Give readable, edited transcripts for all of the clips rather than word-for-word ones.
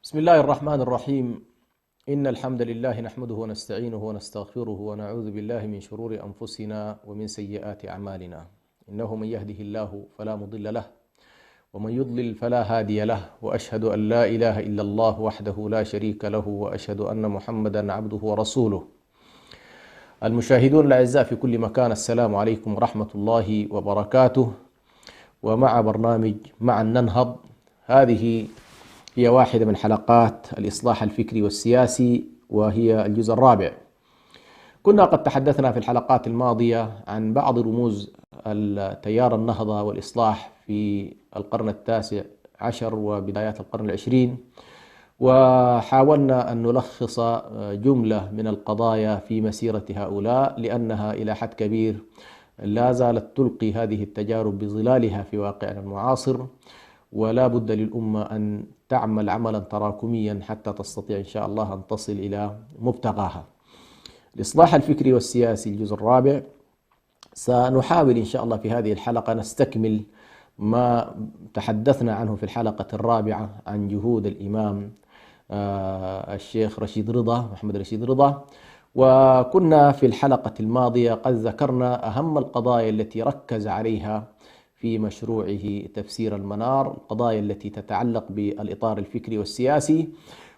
بسم الله الرحمن الرحيم. إن الحمد لله نحمده ونستعينه ونستغفره ونعوذ بالله من شرور أنفسنا ومن سيئات أعمالنا. إنه من يهده الله فلا مضل له ومن يضلل فلا هادي له، وأشهد أن لا إله إلا الله وحده لا شريك له، وأشهد أن محمدا عبده ورسوله. المشاهدون الأعزاء في كل مكان، السلام عليكم ورحمة الله وبركاته. ومع برنامج معا ننهض، هذه هي واحدة من حلقات الإصلاح الفكري والسياسي، وهي الجزء الرابع. كنا قد تحدثنا في الحلقات الماضية عن بعض رموز التيار النهضة والإصلاح في القرن التاسع عشر وبدايات القرن العشرين، وحاولنا أن نلخص جملة من القضايا في مسيرة هؤلاء، لأنها إلى حد كبير لا زالت تلقي هذه التجارب بظلالها في واقعنا المعاصر، ولا بد للأمة أن تعمل عملا تراكميا حتى تستطيع إن شاء الله أن تصل إلى مبتغاها. الإصلاح الفكري والسياسي الجزء الرابع، سنحاول إن شاء الله في هذه الحلقة نستكمل ما تحدثنا عنه في الحلقة الرابعة عن جهود الإمام الشيخ رشيد رضا، محمد رشيد رضا. وكنا في الحلقة الماضية قد ذكرنا أهم القضايا التي ركز عليها في مشروعه تفسير المنار، القضايا التي تتعلق بالإطار الفكري والسياسي،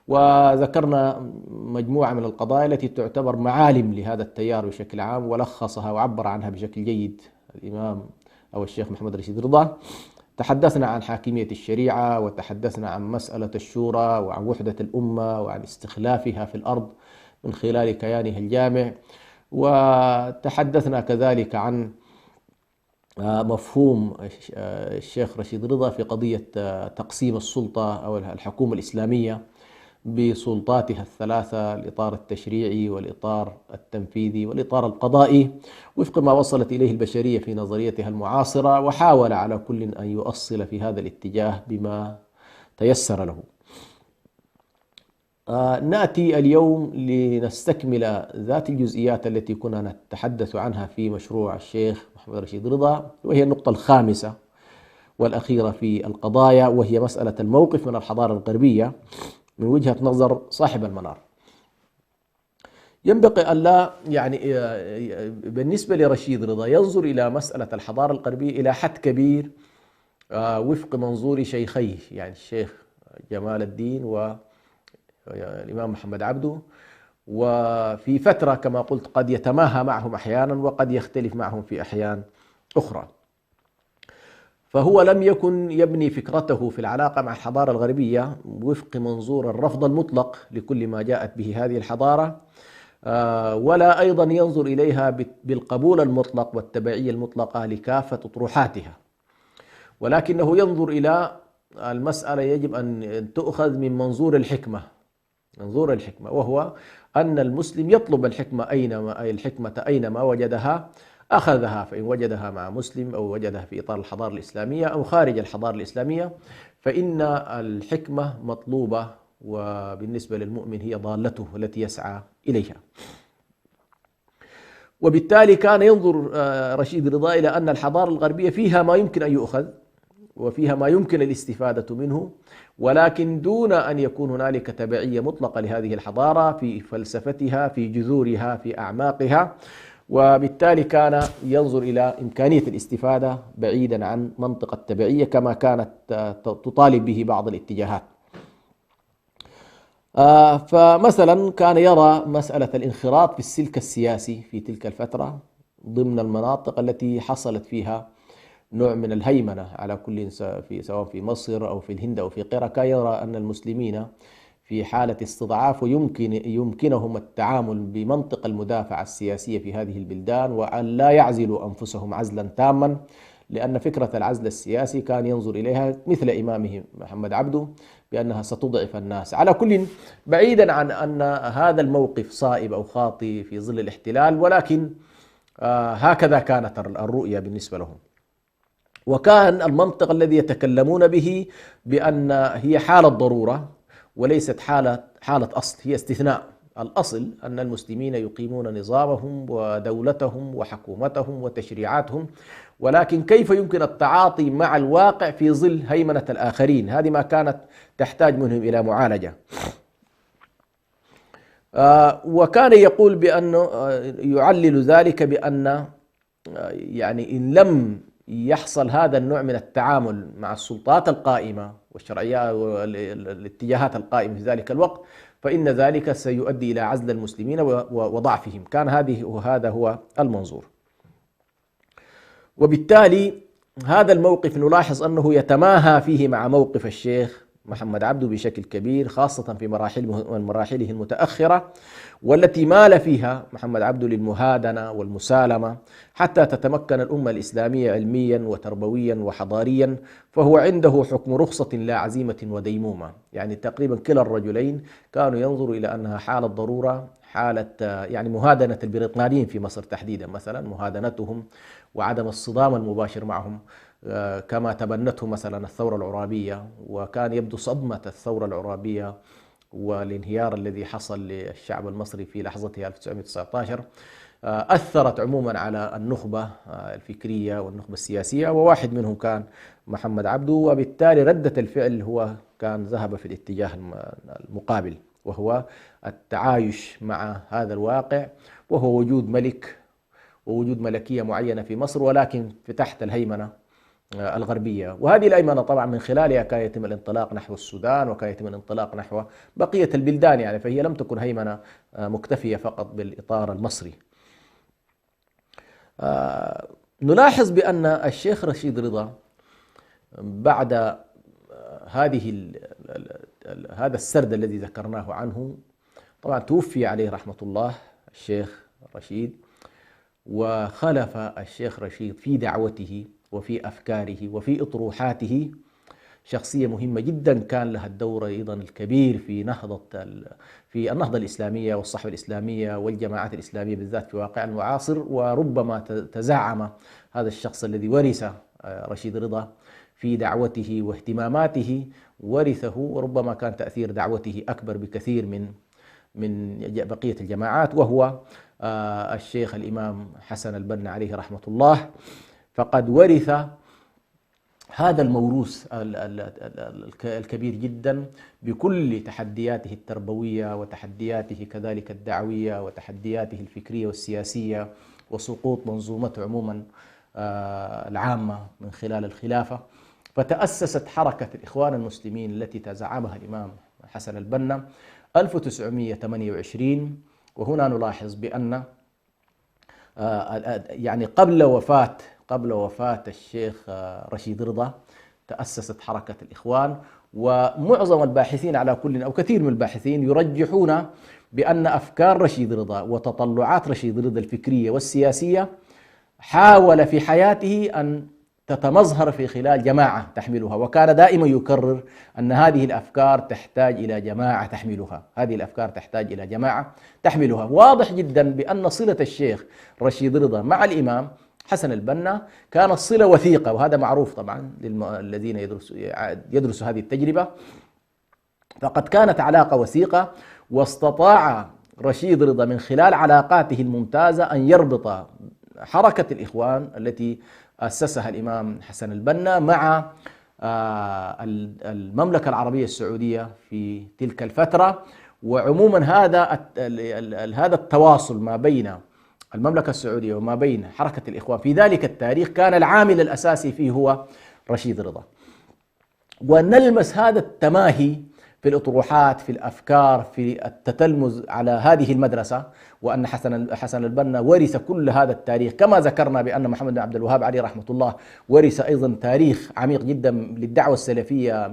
وذكرنا مجموعة من القضايا التي تعتبر معالم لهذا التيار بشكل عام، ولخصها وعبر عنها بشكل جيد الإمام أو الشيخ محمد رشيد رضا. تحدثنا عن حاكمية الشريعة، وتحدثنا عن مسألة الشورى، وعن وحدة الأمة، وعن استخلافها في الأرض من خلال كيانها الجامع، وتحدثنا كذلك عن مفهوم الشيخ رشيد رضا في قضية تقسيم السلطة أو الحكومة الإسلامية بسلطاتها الثلاثة، الإطار التشريعي والإطار التنفيذي والإطار القضائي، وفق ما وصلت إليه البشرية في نظريتها المعاصرة، وحاول على كل أن يؤصل في هذا الاتجاه بما تيسر له. نأتي اليوم لنستكمل ذات الجزئيات التي كنا نتحدث عنها في مشروع الشيخ محمد رشيد رضا، وهي النقطة الخامسة والأخيرة في القضايا، وهي مسألة الموقف من الحضارة الغربية من وجهة نظر صاحب المنار. ينبغي أن لا بالنسبة لرشيد رضا ينظر إلى مسألة الحضارة الغربية إلى حد كبير وفق منظور شيخيه، يعني الشيخ جمال الدين والإمام محمد عبده، وفي فترة كما قلت قد يتماهى معهم أحيانا وقد يختلف معهم في أحيان أخرى. فهو لم يكن يبني فكرته في العلاقة مع الحضارة الغربية وفق منظور الرفض المطلق لكل ما جاءت به هذه الحضارة، ولا أيضا ينظر إليها بالقبول المطلق والتبعية المطلقة لكافة أطروحاتها، ولكنه ينظر إلى المسألة يجب أن تؤخذ من منظور الحكمة، وهو أن المسلم يطلب الحكمة أينما وجدها أخذها، فإن وجدها مع مسلم أو وجدها في إطار الحضارة الإسلامية أو خارج الحضارة الإسلامية فإن الحكمة مطلوبة، وبالنسبة للمؤمن هي ضالته التي يسعى إليها. وبالتالي كان ينظر رشيد رضا إلى أن الحضارة الغربية فيها ما يمكن أن يؤخذ وفيها ما يمكن الاستفادة منه، ولكن دون أن يكون هنالك تبعية مطلقة لهذه الحضارة في فلسفتها، في جذورها، في أعماقها. وبالتالي كان ينظر إلى إمكانية الاستفادة بعيدا عن منطق التبعية كما كانت تطالب به بعض الاتجاهات. فمثلا كان يرى مسألة الانخراط في السلك السياسي في تلك الفترة ضمن المناطق التي حصلت فيها نوع من الهيمنة على كل سواء في مصر أو في الهند أو في غيرها. كان يرى أن المسلمين في حالة استضعاف يمكنهم التعامل بمنطق المدافعة السياسية في هذه البلدان، وأن لا يعزلوا أنفسهم عزلا تاما، لأن فكرة العزل السياسي كان ينظر إليها مثل إمامه محمد عبده بأنها ستضعف الناس. على كل، بعيدا عن أن هذا الموقف صائب أو خاطئ في ظل الاحتلال، ولكن هكذا كانت الرؤية بالنسبة لهم. وكان المنطق الذي يتكلمون به بأن هي حالة ضرورة وليست حالة أصل، هي استثناء. الأصل أن المسلمين يقيمون نظامهم ودولتهم وحكومتهم وتشريعاتهم، ولكن كيف يمكن التعاطي مع الواقع في ظل هيمنة الآخرين؟ هذه ما كانت تحتاج منهم إلى معالجة. وكان يقول بأنه يعلل ذلك بأن يعني إن لم يحصل هذا النوع من التعامل مع السلطات القائمة والشرعية والاتجاهات القائمة في ذلك الوقت، فإن ذلك سيؤدي إلى عزل المسلمين وضعفهم. كان هذا هو المنظور. وبالتالي هذا الموقف نلاحظ أنه يتماهى فيه مع موقف الشيخ محمد عبده بشكل كبير، خاصة في مراحله المتأخرة، والتي مال فيها محمد عبده للمهادنة والمسالمة حتى تتمكن الأمة الإسلامية علميا وتربويا وحضاريا، فهو عنده حكم رخصة لا عزيمة وديمومة. يعني تقريبا كلا الرجلين كانوا ينظروا إلى أنها حالة ضرورة، حالة يعني مهادنة البريطانيين في مصر تحديدا، مثلا مهادنتهم وعدم الصدام المباشر معهم كما تبنته مثلا الثورة العرابية. وكان يبدو صدمة الثورة العرابية والانهيار الذي حصل للشعب المصري في لحظتها 1919 أثرت عموما على النخبة الفكرية والنخبة السياسية، وواحد منهم كان محمد عبده. وبالتالي ردة الفعل هو كان ذهب في الاتجاه المقابل، وهو التعايش مع هذا الواقع، وهو وجود ملك ووجود ملكية معينة في مصر، ولكن في تحت الهيمنة الغربية. وهذه الهيمنة طبعا من خلالها كان يتم الانطلاق نحو السودان، وكان يتم الانطلاق نحو بقية البلدان، يعني فهي لم تكن هيمنة مكتفية فقط بالإطار المصري. نلاحظ بأن الشيخ رشيد رضا بعد هذا السرد الذي ذكرناه عنه، طبعا توفي عليه رحمة الله الشيخ رشيد، وخلف الشيخ رشيد في دعوته وفي أفكاره وفي أطروحاته شخصية مهمة جدا كان لها الدور أيضا الكبير في النهضة الإسلامية والصحوة الإسلامية والجماعات الإسلامية بالذات في واقعنا المعاصر. وربما تزعم هذا الشخص الذي ورث رشيد رضا في دعوته واهتماماته ورثه، وربما كان تأثير دعوته أكبر بكثير من بقية الجماعات، وهو الشيخ الإمام حسن البنا عليه رحمة الله. فقد ورث هذا الموروث الكبير جدا بكل تحدياته التربوية وتحدياته كذلك الدعوية وتحدياته الفكرية والسياسية، وسقوط منظومته عموما العامة من خلال الخلافة. فتأسست حركة الإخوان المسلمين التي تزعمها الإمام حسن البنا 1928. وهنا نلاحظ بأن يعني قبل وفاة الشيخ رشيد رضا تأسست حركة الإخوان. ومعظم الباحثين على كل أو كثير من الباحثين يرجحون بأن أفكار رشيد رضا وتطلعات رشيد رضا الفكرية والسياسية حاول في حياته أن تتمظهر في خلال جماعة تحملها، وكان دائما يكرر أن هذه الأفكار تحتاج إلى جماعة تحملها، هذه الأفكار تحتاج إلى جماعة تحملها. واضح جدا بأن صلة الشيخ رشيد رضا مع الإمام حسن البنا كانت صلة وثيقة، وهذا معروف طبعا للذين يدرسوا هذه التجربة. فقد كانت علاقة وثيقة، واستطاع رشيد رضا من خلال علاقاته الممتازة أن يربط حركة الإخوان التي أسسها الإمام حسن البنا مع المملكة العربية السعودية في تلك الفترة. وعموما هذا التواصل ما بين المملكة السعودية وما بين حركة الإخوان في ذلك التاريخ كان العامل الأساسي فيه هو رشيد رضا. ونلمس هذا التماهي في الأطروحات، في الأفكار، في التتلمذ على هذه المدرسة، وأن حسن البنا ورث كل هذا التاريخ، كما ذكرنا بأن محمد بن عبد الوهاب عليه رحمة الله ورث أيضا تاريخ عميق جدا للدعوة السلفية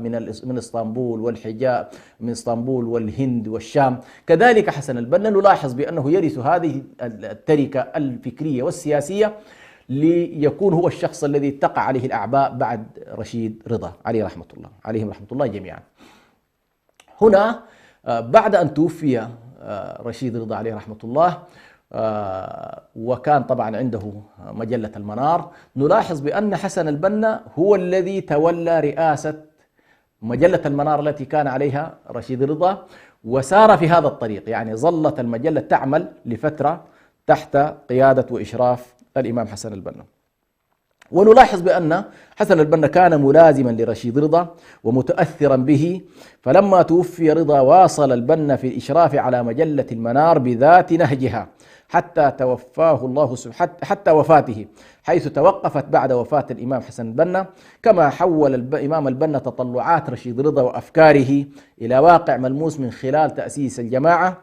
من اسطنبول والحجاز، من اسطنبول والهند والشام. كذلك حسن البنا نلاحظ بأنه يرث هذه التركة الفكرية والسياسية ليكون هو الشخص الذي تقع عليه الأعباء بعد رشيد رضا عليه رحمة الله، عليهم رحمة الله جميعا. هنا بعد أن توفي رشيد رضا عليه رحمة الله، وكان طبعا عنده مجلة المنار، نلاحظ بأن حسن البنا هو الذي تولى رئاسة مجلة المنار التي كان عليها رشيد رضا، وسار في هذا الطريق. يعني ظلت المجلة تعمل لفترة تحت قيادة وإشراف الإمام حسن البنا. ونلاحظ بأن حسن البنا كان ملازما لرشيد رضا ومتأثرا به، فلما توفي رضا واصل البنا في الإشراف على مجلة المنار بذات نهجها حتى توفاه الله حتى وفاته، حيث توقفت بعد وفاة الإمام حسن البنا. كما حول الإمام البنا تطلعات رشيد رضا وأفكاره إلى واقع ملموس من خلال تأسيس الجماعة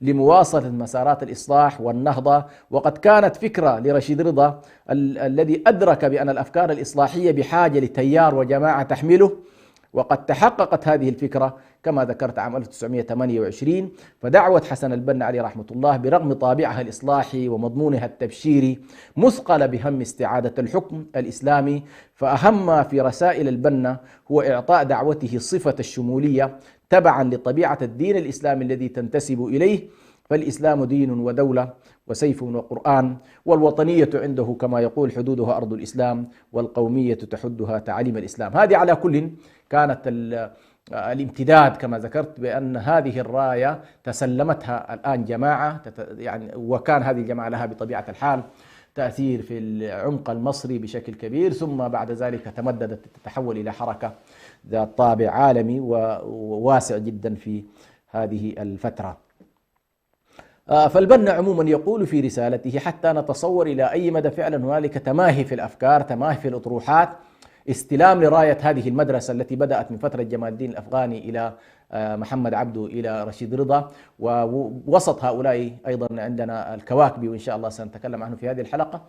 لمواصلة مسارات الإصلاح والنهضة. وقد كانت فكرة لرشيد رضا الذي أدرك بأن الأفكار الإصلاحية بحاجة لتيار وجماعة تحمله، وقد تحققت هذه الفكرة كما ذكرت عام 1928. فدعوة حسن البنا عليه رحمة الله برغم طابعها الإصلاحي ومضمونها التبشيري مثقلة بهم استعادة الحكم الإسلامي، فأهم ما في رسائل البنا هو إعطاء دعوته صفة الشمولية تبعا لطبيعة الدين الإسلامي الذي تنتسب إليه، فالإسلام دين ودولة وسيف وقرآن، والوطنية عنده كما يقول حدودها أرض الإسلام، والقومية تحدها تعاليم الإسلام. هذه على كل كانت الامتداد كما ذكرت بأن هذه الراية تسلمتها الآن جماعة، يعني وكان هذه الجماعة لها بطبيعة الحال تأثير في العمق المصري بشكل كبير، ثم بعد ذلك تمددت تتحول إلى حركة ذات طابع عالمي وواسع جدا في هذه الفترة. فالبنا عموما يقول في رسالته: حتى نتصور إلى أي مدى فعلا هنالك تماهي في الأفكار، تماهي في الأطروحات، استلام لراية هذه المدرسة التي بدأت من فترة جمال الدين الأفغاني إلى محمد عبده إلى رشيد رضا، ووسط هؤلاء أيضا عندنا الكواكبي، وإن شاء الله سنتكلم عنه في هذه الحلقة.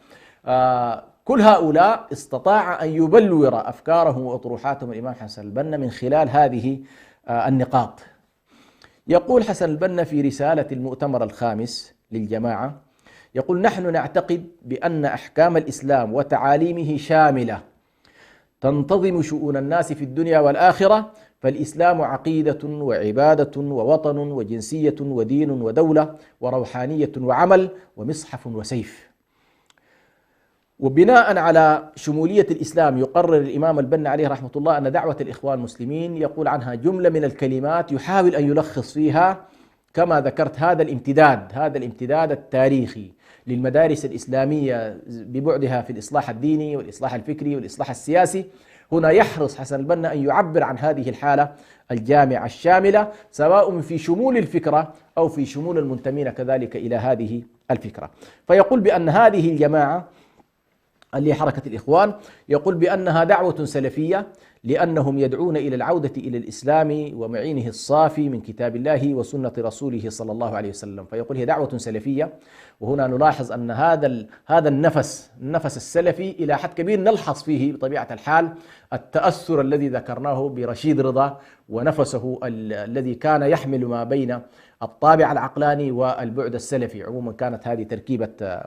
كل هؤلاء استطاع أن يبلور أفكارهم وأطروحاتهم الإمام حسن البنا من خلال هذه النقاط. يقول حسن البنا في رسالة المؤتمر الخامس للجماعة، يقول: نحن نعتقد بأن أحكام الإسلام وتعاليمه شاملة تنتظم شؤون الناس في الدنيا والآخرة، فالإسلام عقيدة وعبادة ووطن وجنسية ودين ودولة وروحانية وعمل ومصحف وسيف. وبناء على شمولية الإسلام يقرر الإمام البنا عليه رحمة الله أن دعوة الإخوان المسلمين يقول عنها جملة من الكلمات يحاول أن يلخص فيها كما ذكرت هذا الامتداد التاريخي للمدارس الإسلامية ببعدها في الإصلاح الديني والإصلاح الفكري والإصلاح السياسي. هنا يحرص حسن البنا أن يعبر عن هذه الحالة الجامعة الشاملة، سواء في شمول الفكرة أو في شمول المنتمين كذلك إلى هذه الفكرة. فيقول بأن هذه الجماعة اللي حركة الإخوان يقول بأنها دعوة سلفية، لأنهم يدعون إلى العودة إلى الإسلام ومعينه الصافي من كتاب الله وسنة رسوله صلى الله عليه وسلم. فيقول هي دعوة سلفية. وهنا نلاحظ أن هذا النفس السلفي إلى حد كبير نلحظ فيه بطبيعة الحال التأثر الذي ذكرناه برشيد رضا، ونفسه الذي كان يحمل ما بين الطابع العقلاني والبعد السلفي. عموما كانت هذه تركيبة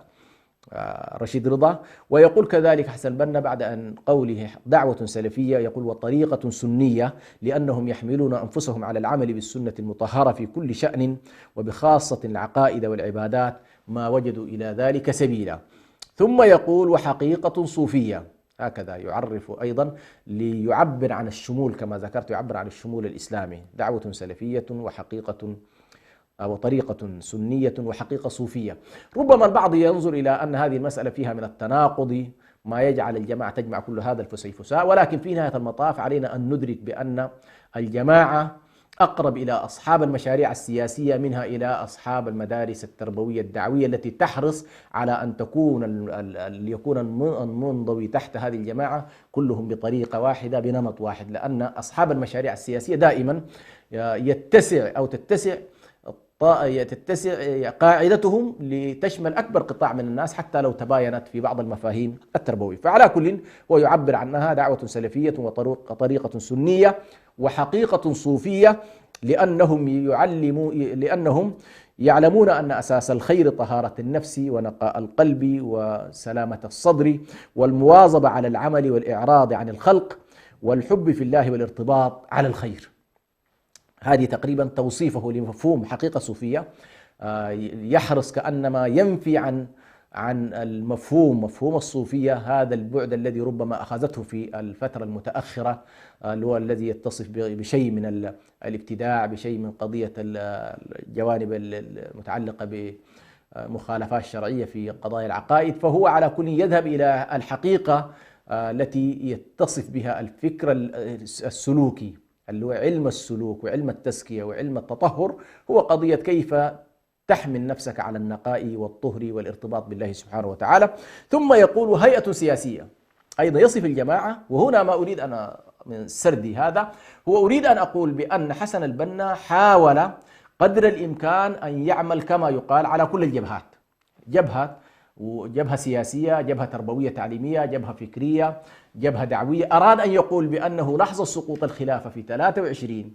رشيد رضا. ويقول كذلك حسن البنا بعد أن قوله دعوة سلفية، يقول: وطريقة سنية، لأنهم يحملون أنفسهم على العمل بالسنة المطهرة في كل شأن، وبخاصة العقائد والعبادات ما وجدوا إلى ذلك سبيلا. ثم يقول: وحقيقة صوفية. هكذا يعرف أيضا ليعبر عن الشمول كما ذكرت، يعبر عن الشمول الإسلامي. دعوة سلفية وحقيقة وطريقة سنية وحقيقة صوفية. ربما البعض ينظر إلى أن هذه المسألة فيها من التناقض ما يجعل الجماعة تجمع كل هذا الفسيفساء، ولكن في نهاية المطاف علينا أن ندرك بأن الجماعة أقرب إلى أصحاب المشاريع السياسية منها إلى أصحاب المدارس التربوية الدعوية التي تحرص على أن يكون المنضوي تحت هذه الجماعة كلهم بطريقة واحدة بنمط واحد، لأن أصحاب المشاريع السياسية دائما تتسع قاعدتهم لتشمل أكبر قطاع من الناس حتى لو تباينت في بعض المفاهيم التربوية. فعلى كل هو يعبر عنها دعوة سلفية وطريقة سنية وحقيقة صوفية، لأنهم يعلمون أن أساس الخير طهارة النفس ونقاء القلب وسلامة الصدر والمواظبة على العمل والإعراض عن الخلق والحب في الله والارتباط على الخير. هذه تقريبا توصيفه لمفهوم حقيقة صوفية، يحرص كأنما ينفي عن مفهوم الصوفية هذا البعد الذي ربما أخذته في الفترة المتأخرة، اللي هو الذي يتصف بشيء من الابتداع، بشيء من قضية الجوانب المتعلقة بمخالفات شرعية في قضايا العقائد. فهو على كل يذهب إلى الحقيقة التي يتصف بها الفكر السلوكي، اللي هو علم السلوك وعلم التزكية وعلم التطهر، هو قضية كيف تحمل نفسك على النقاء والطهر والارتباط بالله سبحانه وتعالى. ثم يقول هيئة سياسية، أيضا يصف الجماعة. وهنا ما أريد أن من سردي هذا هو أريد أن أقول بأن حسن البنا حاول قدر الإمكان أن يعمل كما يقال على كل الجبهات، جبهة سياسية، جبهة تربوية تعليمية، جبهة فكرية، جبهة دعوية. أراد أن يقول بأنه لحظة سقوط الخلافة في 23،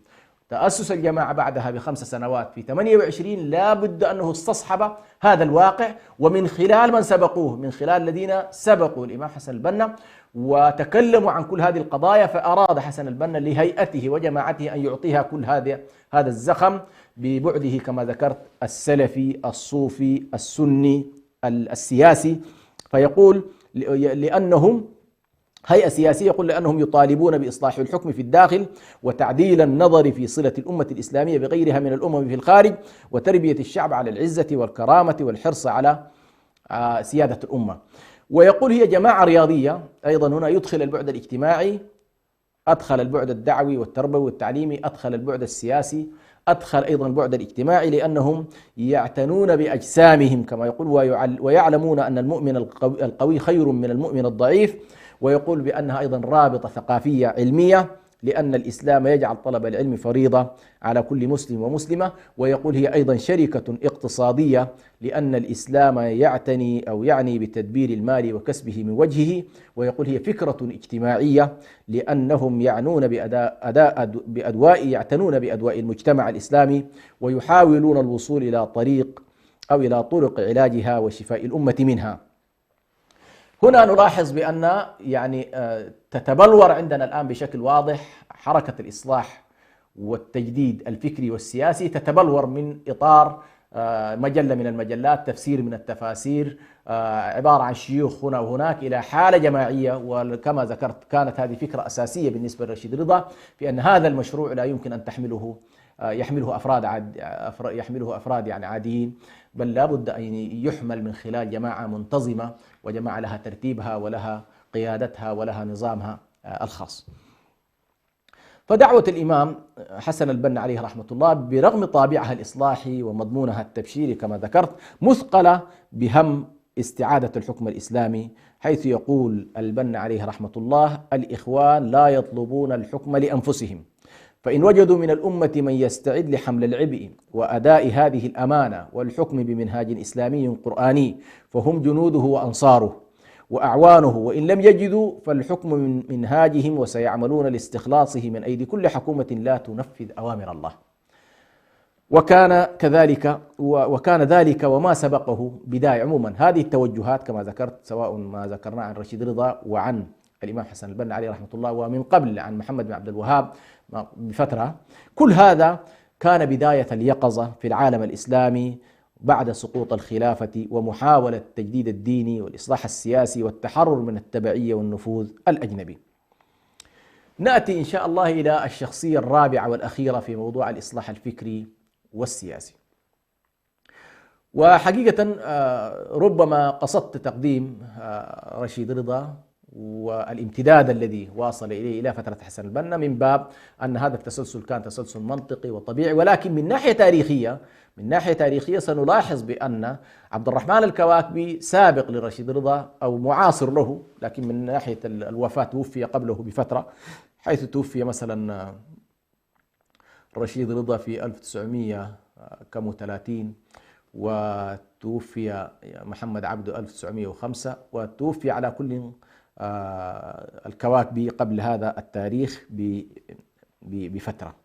تأسس الجماعة بعدها ب5 سنوات في 28، لا بد أنه استصحب هذا الواقع، ومن خلال من سبقوه، من خلال الذين سبقوا الإمام حسن البنا وتكلموا عن كل هذه القضايا. فأراد حسن البنا لهيئته وجماعته أن يعطيها كل هذا الزخم ببعده كما ذكرت السلفي الصوفي السني السياسي. فيقول لأنهم هيئة سياسية، يقول لأنهم يطالبون بإصلاح الحكم في الداخل وتعديل النظر في صلة الأمة الإسلامية بغيرها من الأمم في الخارج، وتربية الشعب على العزة والكرامة والحرص على سيادة الأمة. ويقول هي جماعة رياضية. أيضا هنا يدخل البعد الاجتماعي، أدخل البعد الدعوي والتربوي والتعليمي، أدخل البعد السياسي، أدخل أيضا البعد الاجتماعي، لأنهم يعتنون بأجسامهم كما يقول، ويعلمون أن المؤمن القوي خير من المؤمن الضعيف. ويقول بأنها أيضا رابطة ثقافية علمية، لأن الإسلام يجعل طلب العلم فريضة على كل مسلم ومسلمة. ويقول هي أيضا شركة اقتصادية، لأن الإسلام يعني بتدبير المال وكسبه من وجهه. ويقول هي فكرة اجتماعية، لأنهم يعنون يعتنون بأدواء المجتمع الإسلامي، ويحاولون الوصول إلى طرق علاجها وشفاء الأمة منها. هنا نلاحظ بأن تتبلور عندنا الآن بشكل واضح حركة الإصلاح والتجديد الفكري والسياسي، تتبلور من إطار مجلة من المجلات، تفسير من التفاسير، عبارة عن شيوخ هنا وهناك، إلى حالة جماعية. وكما ذكرت كانت هذه فكرة أساسية بالنسبة لرشيد رضا، في أن هذا المشروع لا يمكن أن يحمله أفراد عاديين، بل لا بد أن يحمل من خلال جماعة منتظمة، وجماعة لها ترتيبها ولها قيادتها ولها نظامها الخاص. فدعوة الإمام حسن البنا عليه رحمة الله برغم طابعها الإصلاحي ومضمونها التبشيري كما ذكرت، مثقلة بهم استعادة الحكم الإسلامي، حيث يقول البنا عليه رحمة الله: الإخوان لا يطلبون الحكم لأنفسهم، فإن وجدوا من الأمة من يستعد لحمل العبء وأداء هذه الأمانة والحكم بمنهاج إسلامي قرآني فهم جنوده وأنصاره وأعوانه، وإن لم يجدوا فالحكم من منهاجهم، وسيعملون لاستخلاصه من أيدي كل حكومة لا تنفذ أوامر الله. وكان ذلك وما سبقه بداية. عموما هذه التوجهات كما ذكرت، سواء ما ذكرنا عن رشيد رضا وعن الإمام حسن البنا عليه رحمة الله، ومن قبل عن محمد بن عبد الوهاب بفترة، كل هذا كان بداية اليقظة في العالم الإسلامي بعد سقوط الخلافة، ومحاولة تجديد الدين والإصلاح السياسي والتحرر من التبعية والنفوذ الأجنبي. نأتي إن شاء الله إلى الشخصية الرابعة والأخيرة في موضوع الإصلاح الفكري والسياسي. وحقيقة ربما قصدت تقديم رشيد رضا والامتداد الذي واصل إليه إلى فترة حسن البنا، من باب أن هذا التسلسل كان تسلسل منطقي وطبيعي. ولكن من ناحية تاريخية سنلاحظ بأن عبد الرحمن الكواكبي سابق لرشيد رضا أو معاصر له، لكن من ناحية الوفاة توفي قبله بفترة، حيث توفي مثلا رشيد رضا في 1930، وتوفي محمد عبده 1905، وتوفي على كل الكواكبي قبل هذا التاريخ بفترة.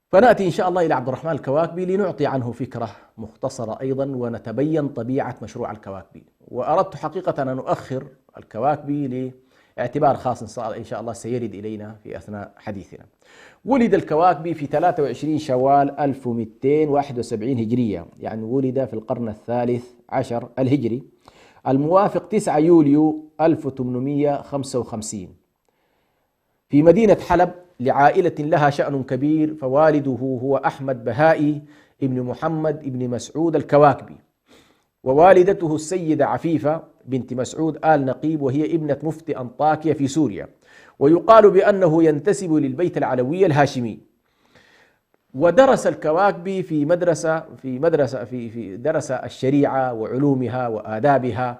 فنأتي إن شاء الله إلى عبد الرحمن الكواكبي لنعطي عنه فكرة مختصرة أيضا، ونتبين طبيعة مشروع الكواكبي. وأردت حقيقة أن أؤخر الكواكبي لاعتبار خاص إن شاء الله سيرد إلينا في أثناء حديثنا. ولد الكواكبي في 23 شوال 1271 هجرية، يعني ولد في القرن الثالث عشر الهجري، الموافق 9 يوليو 1855 في مدينة حلب، لعائلة لها شأن كبير. فوالده هو أحمد بهائي ابن محمد ابن مسعود الكواكبي، ووالدته السيدة عفيفة بنت مسعود آل نقيب، وهي ابنة مفتي أنطاكيا في سوريا، ويقال بأنه ينتسب للبيت العلوي الهاشمي. ودرس الكواكبي في درس الشريعة وعلومها وآدابها،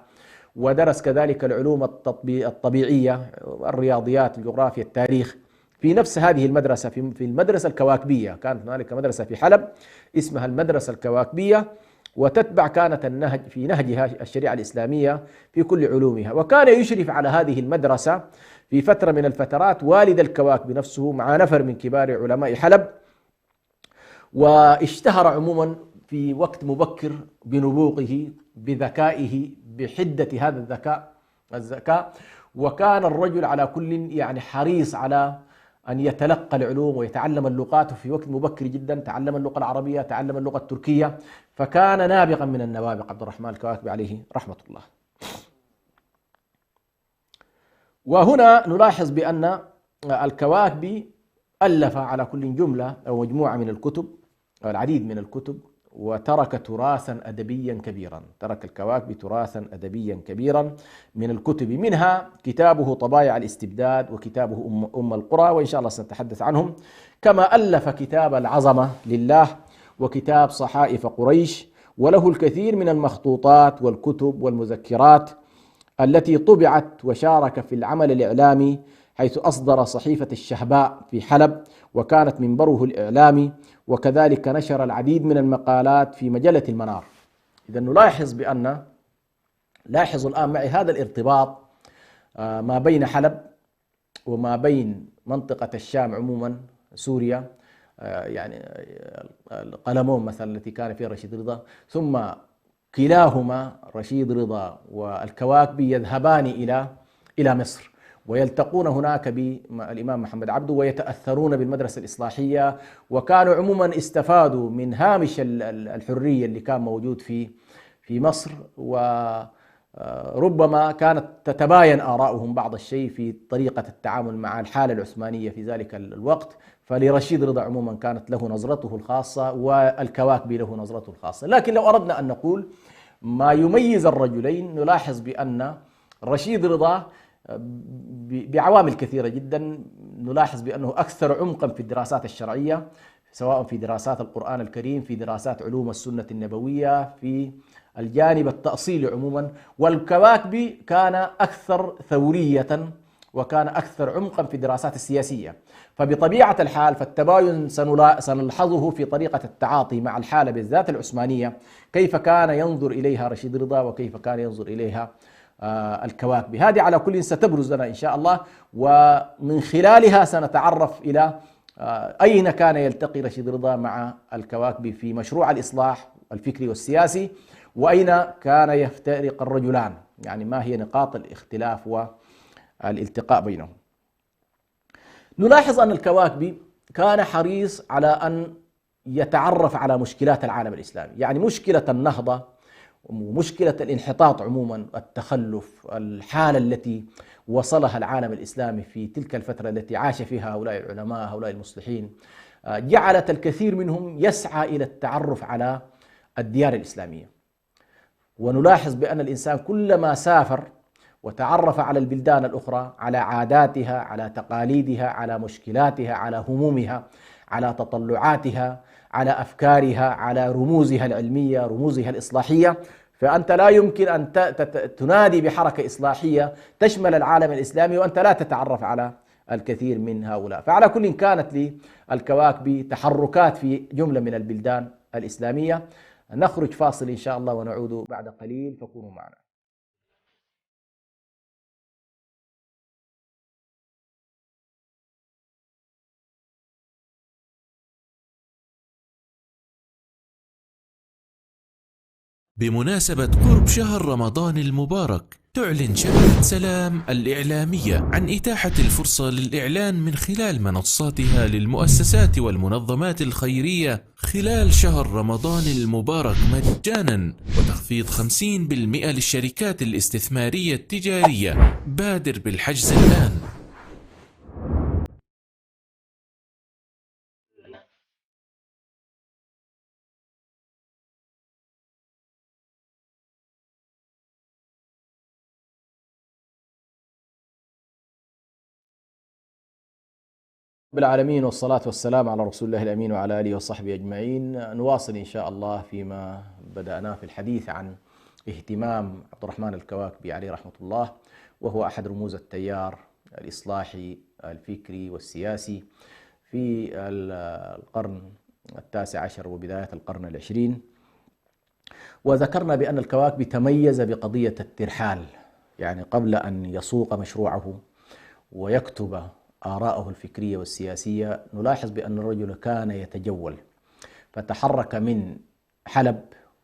ودرس كذلك العلوم الطبيعية، الرياضيات، الجغرافيا، التاريخ، في نفس هذه المدرسة، في المدرسة الكواكبية. كانت هنالك مدرسة في حلب اسمها المدرسة الكواكبية، وتتبع كانت في نهجها الشريعة الإسلامية في كل علومها. وكان يشرف على هذه المدرسة في فترة من الفترات والد الكواكبي نفسه مع نفر من كبار علماء حلب، واشتهر عموما في وقت مبكر بنبوغه، بذكائه، بحدة هذا الذكاء. وكان الرجل على كل يعني حريص على أن يتلقى العلوم ويتعلم اللغات، وفي وقت مبكر جدا تعلم اللغة العربية، تعلم اللغة التركية، فكان نابغا من النوابغ عبد الرحمن الكواكبي عليه رحمة الله. وهنا نلاحظ بأن الكواكبي ألف على كل جملة أو مجموعة من الكتب أو العديد من الكتب، وترك تراثا أدبيا كبيرا. ترك الكواكبي تراثا أدبيا كبيرا من الكتب، منها كتابه طبايع الاستبداد، وكتابه أم القرى، وإن شاء الله سنتحدث عنهم. كما ألف كتاب العظمة لله، وكتاب صحائف قريش، وله الكثير من المخطوطات والكتب والمذكرات التي طبعت. وشارك في العمل الإعلامي، حيث أصدر صحيفة الشهباء في حلب، وكانت منبره الإعلامي، وكذلك نشر العديد من المقالات في مجلة المنار. إذا نلاحظ لاحظوا الآن معي هذا الارتباط ما بين حلب وما بين منطقة الشام عموما، سوريا، يعني القلمون مثلا التي كان فيها رشيد رضا، ثم كلاهما رشيد رضا والكواكبي يذهبان إلى مصر، ويلتقون هناك بالإمام محمد عبده، ويتأثرون بالمدرسة الإصلاحية، وكانوا عموما استفادوا من هامش الحرية اللي كان موجود في مصر. وربما كانت تتباين آراؤهم بعض الشيء في طريقة التعامل مع الحالة العثمانية في ذلك الوقت. فلرشيد رضا عموما كانت له نظرته الخاصة، والكواكبي له نظرته الخاصة. لكن لو أردنا أن نقول ما يميز الرجلين، نلاحظ بأن رشيد رضا بعوامل كثيرة جدا، نلاحظ بأنه أكثر عمقا في الدراسات الشرعية، سواء في دراسات القرآن الكريم، في دراسات علوم السنة النبوية، في الجانب التأصيلي عموما. والكواكبي كان أكثر ثورية، وكان أكثر عمقا في الدراسات السياسية. فبطبيعة الحال فالتباين سنلحظه في طريقة التعاطي مع الحالة بالذات العثمانية، كيف كان ينظر إليها رشيد رضا وكيف كان ينظر إليها الكواكبي. هذه على كل ستبرز لنا إن شاء الله، ومن خلالها سنتعرف إلى أين كان يلتقي رشيد رضا مع الكواكبي في مشروع الإصلاح الفكري والسياسي، وأين كان يفترق الرجلان، يعني ما هي نقاط الاختلاف والالتقاء بينهم. نلاحظ أن الكواكبي كان حريص على أن يتعرف على مشكلات العالم الإسلامي، يعني مشكلة النهضة ومشكلة الانحطاط عموما، التخلف، الحالة التي وصلها العالم الإسلامي في تلك الفترة التي عاش فيها هؤلاء العلماء، هؤلاء المصلحين، جعلت الكثير منهم يسعى إلى التعرف على الديار الإسلامية. ونلاحظ بأن الإنسان كلما سافر وتعرف على البلدان الأخرى، على عاداتها، على تقاليدها، على مشكلاتها، على همومها، على تطلعاتها، على أفكارها، على رموزها العلمية، رموزها الإصلاحية. فأنت لا يمكن أن تنادي بحركة إصلاحية تشمل العالم الإسلامي وأنت لا تتعرف على الكثير من هؤلاء. فعلى كل كانت للكواكب تحركات في جملة من البلدان الإسلامية. نخرج فاصل إن شاء الله ونعود بعد قليل، فكونوا معنا. بمناسبة قرب شهر رمضان المبارك، تعلن شبكة سلام الإعلامية عن إتاحة الفرصة للإعلان من خلال منصاتها للمؤسسات والمنظمات الخيرية خلال شهر رمضان المبارك مجانا، وتخفيض 50% للشركات الاستثمارية التجارية. بادر بالحجز الآن. رب العالمين، والصلاة والسلام على رسول الله الأمين وعلى آله وصحبه أجمعين. نواصل إن شاء الله فيما بدأناه في الحديث عن اهتمام عبد الرحمن الكواكبي عليه رحمة الله، وهو أحد رموز التيار الإصلاحي الفكري والسياسي في القرن التاسع عشر وبداية القرن العشرين. وذكرنا بأن الكواكبي تميز بقضية الترحال، يعني قبل أن يسوق مشروعه ويكتب آراءه الفكرية والسياسية نلاحظ بأن الرجل كان يتجول، فتحرك من حلب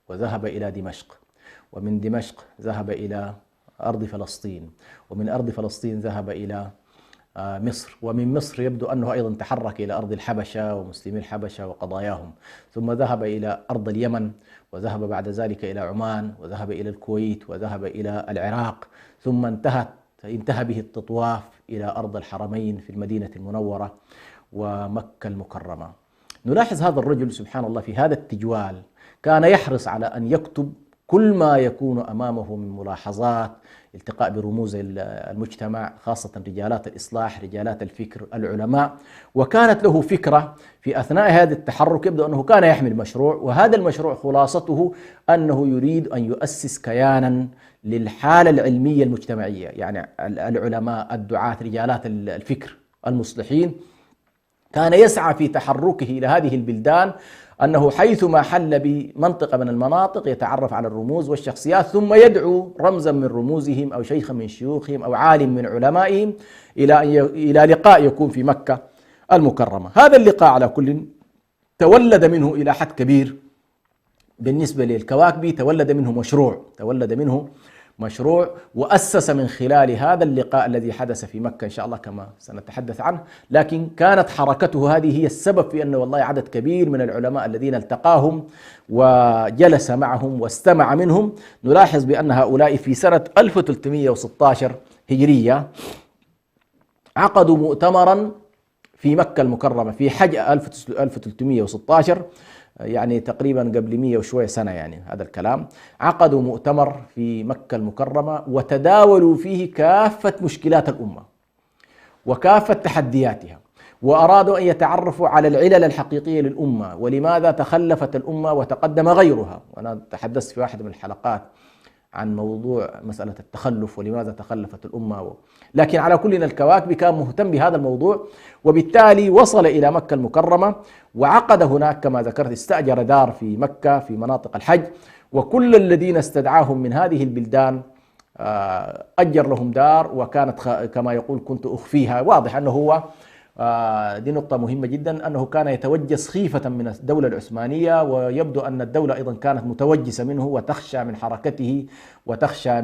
وذهب إلى دمشق، ومن دمشق ذهب إلى أرض فلسطين، ومن أرض فلسطين ذهب إلى مصر، ومن مصر يبدو أنه أيضا تحرك إلى أرض الحبشة ومسلمي الحبشة وقضاياهم، ثم ذهب إلى أرض اليمن، وذهب بعد ذلك إلى عمان، وذهب إلى الكويت، وذهب إلى العراق، ثم انتهى به التطواف إلى أرض الحرمين في المدينة المنورة ومكة المكرمة. نلاحظ هذا الرجل سبحان الله في هذا التجوال كان يحرص على أن يكتب كل ما يكون أمامه من ملاحظات، التقاء برموز المجتمع، خاصة رجالات الإصلاح، رجالات الفكر، العلماء. وكانت له فكرة في أثناء هذا التحرك، يبدو أنه كان يحمل مشروع، وهذا المشروع خلاصته أنه يريد أن يؤسس كيانا للحالة العلمية المجتمعية، يعني العلماء، الدعاة، رجالات الفكر، المصلحين. كان يسعى في تحركه إلى هذه البلدان أنه حيثما حل بمنطقة من المناطق يتعرف على الرموز والشخصيات، ثم يدعو رمزا من رموزهم أو شيخا من شيوخهم أو عالم من علمائهم إلى لقاء يكون في مكة المكرمة. هذا اللقاء على كل تولد منه إلى حد كبير بالنسبة للكواكبي، تولد منه مشروع وأسس من خلال هذا اللقاء الذي حدث في مكة إن شاء الله كما سنتحدث عنه. لكن كانت حركته هذه هي السبب في أنه والله عدد كبير من العلماء الذين التقاهم وجلس معهم واستمع منهم. نلاحظ بأن هؤلاء في سنة 1316 هجرية عقدوا مؤتمرا في مكة المكرمة في حج 1316، يعني تقريبا قبل 100 وشوية سنة، يعني هذا الكلام. عقدوا مؤتمر في مكة المكرمة وتداولوا فيه كافة مشكلات الأمة وكافة تحدياتها، وأرادوا أن يتعرفوا على العلل الحقيقية للأمة ولماذا تخلفت الأمة وتقدم غيرها. وأنا تحدثت في واحدة من الحلقات عن موضوع مسألة التخلف ولماذا تخلفت الأمة. لكن على كل الكواكب كان مهتم بهذا الموضوع، وبالتالي وصل إلى مكة المكرمة وعقد هناك كما ذكرت، استأجر دار في مكة في مناطق الحج، وكل الذين استدعاهم من هذه البلدان أجر لهم دار، وكانت كما يقول كنت أخفيها. واضح أنه هو دي نقطة مهمة جدا، أنه كان يتوجس خيفة من الدولة العثمانية، ويبدو أن الدولة أيضا كانت متوجسة منه وتخشى من حركته وتخشى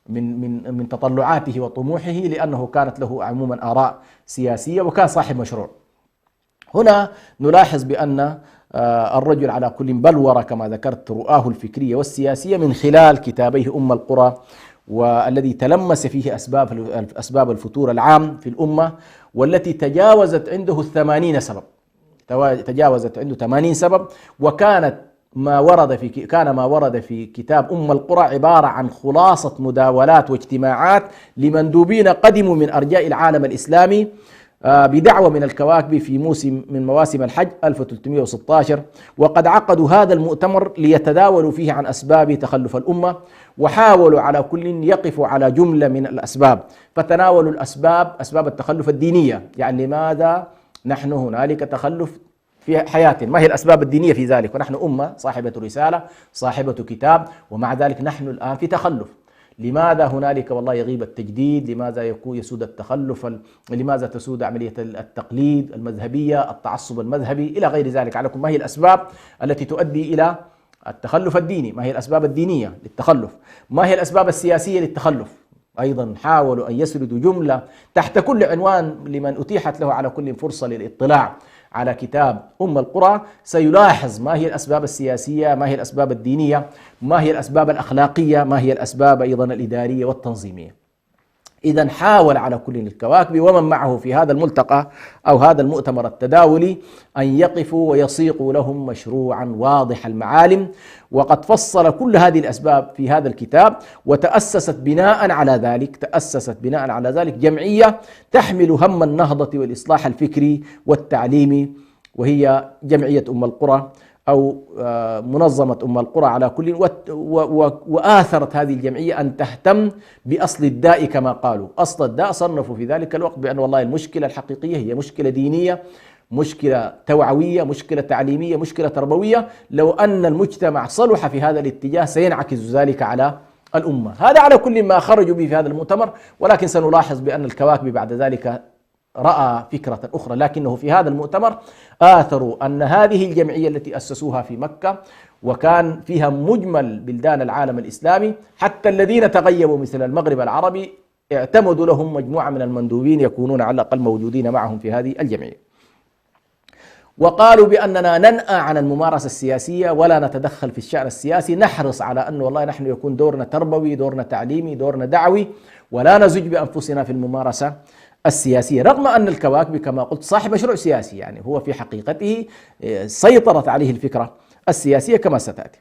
من تطلعاته وطموحه، لأنه كانت له عموما آراء سياسية وكان صاحب مشروع. هنا نلاحظ بأن الرجل على كل بلور كما ذكرت رؤاه الفكرية والسياسية من خلال كتابيه أم القرى، والذي تلمس فيه أسباب الفتور العام في الأمة، والتي تجاوزت عنده 80 سبب، تجاوزت عنده 80 سبب، وكانت ما ورد في كتاب أم القرى عبارة عن خلاصة مداولات واجتماعات لمندوبين قدموا من أرجاء العالم الإسلامي بدعوة من الكواكب في موسم من مواسم الحج 1316، وقد عقدوا هذا المؤتمر ليتداولوا فيه عن أسباب تخلف الأمة، وحاولوا على كل يقفوا على جملة من الأسباب، فتناولوا أسباب التخلف الدينية، يعني لماذا نحن هنالك تخلف في حياتنا، ما هي الأسباب الدينية في ذلك، ونحن أمة صاحبة رسالة صاحبة كتاب، ومع ذلك نحن الآن في تخلف. لماذا هنالك والله يغيب التجديد؟ لماذا يسود التخلف؟ لماذا تسود عملية التقليد المذهبية، التعصب المذهبي إلى غير ذلك؟ عليكم ما هي الأسباب التي تؤدي إلى التخلف الديني؟ ما هي الأسباب الدينية للتخلف؟ ما هي الأسباب السياسية للتخلف؟ أيضا حاولوا أن يسردوا جملة تحت كل عنوان لمن أتيحت له على كل فرصة للاطلاع على كتاب أم القرى سيلاحظ ما هي الأسباب السياسية، ما هي الأسباب الدينية، ما هي الأسباب الأخلاقية، ما هي الأسباب أيضا الإدارية والتنظيمية. إذن حاول على كل الكواكب ومن معه في هذا الملتقى أو هذا المؤتمر التداولي أن يقفوا ويصيغوا لهم مشروعا واضح المعالم، وقد فصل كل هذه الأسباب في هذا الكتاب، وتأسست بناء على ذلك جمعية تحمل هم النهضة والإصلاح الفكري والتعليمي، وهي جمعية أم القرى أو منظمة أم القرى على كل. وآثرت هذه الجمعية أن تهتم بأصل الداء كما قالوا. أصل الداء صنفوا في ذلك الوقت بأن والله المشكلة الحقيقية هي مشكلة دينية، مشكلة توعوية، مشكلة تعليمية، مشكلة تربوية. لو أن المجتمع صلح في هذا الاتجاه سينعكس ذلك على الأمة. هذا على كل ما خرجوا به في هذا المؤتمر، ولكن سنلاحظ بأن الكواكب بعد ذلك رأى فكرة أخرى، لكنه في هذا المؤتمر آثروا أن هذه الجمعية التي أسسوها في مكة وكان فيها مجمل بلدان العالم الإسلامي، حتى الذين تغيبوا مثل المغرب العربي اعتمدوا لهم مجموعة من المندوبين يكونون على الأقل موجودين معهم في هذه الجمعية. وقالوا بأننا ننأى عن الممارسة السياسية ولا نتدخل في الشأن السياسي، نحرص على أن والله نحن يكون دورنا تربوي، دورنا تعليمي، دورنا دعوي، ولا نزج بأنفسنا في الممارسة السياسية، رغم أن الكواكب كما قلت صاحب مشروع سياسي، يعني هو في حقيقته سيطرت عليه الفكرة السياسية كما ستأتي.